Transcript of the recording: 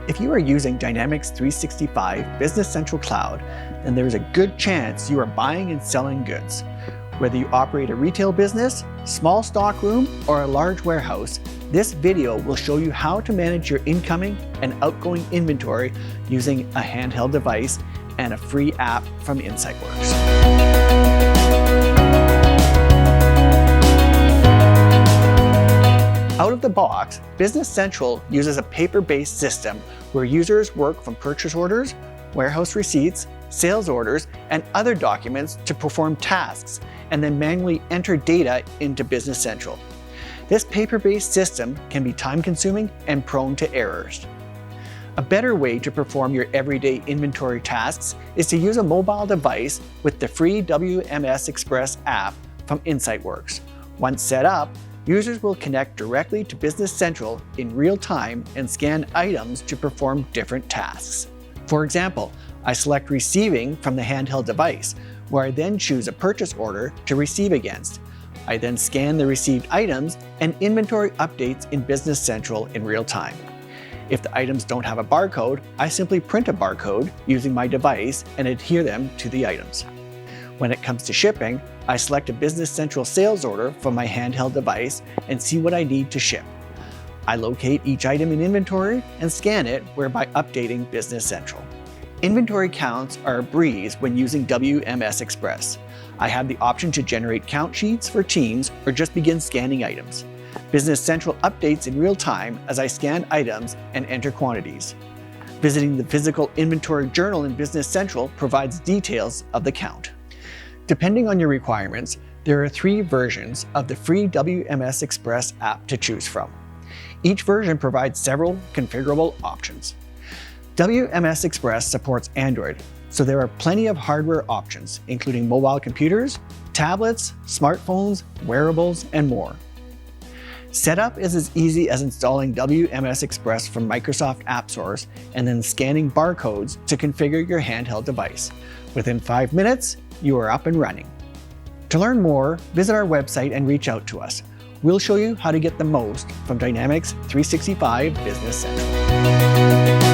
If you are using Dynamics 365 Business Central Cloud, then there is a good chance you are buying and selling goods. Whether you operate a retail business, small stockroom, or a large warehouse, this video will show you how to manage your incoming and outgoing inventory using a handheld device and a free app from InsightWorks. Out of the box, Business Central uses a paper-based system where users work from purchase orders, warehouse receipts, sales orders, and other documents to perform tasks and then manually enter data into Business Central. This paper-based system can be time-consuming and prone to errors. A better way to perform your everyday inventory tasks is to use a mobile device with the free WMS Express app from InsightWorks. Once set up, users will connect directly to Business Central in real time and scan items to perform different tasks. For example, I select Receiving from the handheld device, where I then choose a purchase order to receive against. I then scan the received items and inventory updates in Business Central in real time. If the items don't have a barcode, I simply print a barcode using my device and adhere them to the items. When it comes to shipping, I select a Business Central sales order from my handheld device and see what I need to ship. I locate each item in inventory and scan it, whereby updating Business Central. Inventory counts are a breeze when using WMS Express. I have the option to generate count sheets for teams or just begin scanning items. Business Central updates in real time as I scan items and enter quantities. Visiting the physical inventory journal in Business Central provides details of the count. Depending on your requirements, there are 3 versions of the free WMS Express app to choose from. Each version provides several configurable options. WMS Express supports Android, so there are plenty of hardware options, including mobile computers, tablets, smartphones, wearables, and more. Setup is as easy as installing WMS Express from Microsoft App Stores and then scanning barcodes to configure your handheld device. Within 5 minutes, you are up and running. To learn more, visit our website and reach out to us. We'll show you how to get the most from Dynamics 365 Business Central.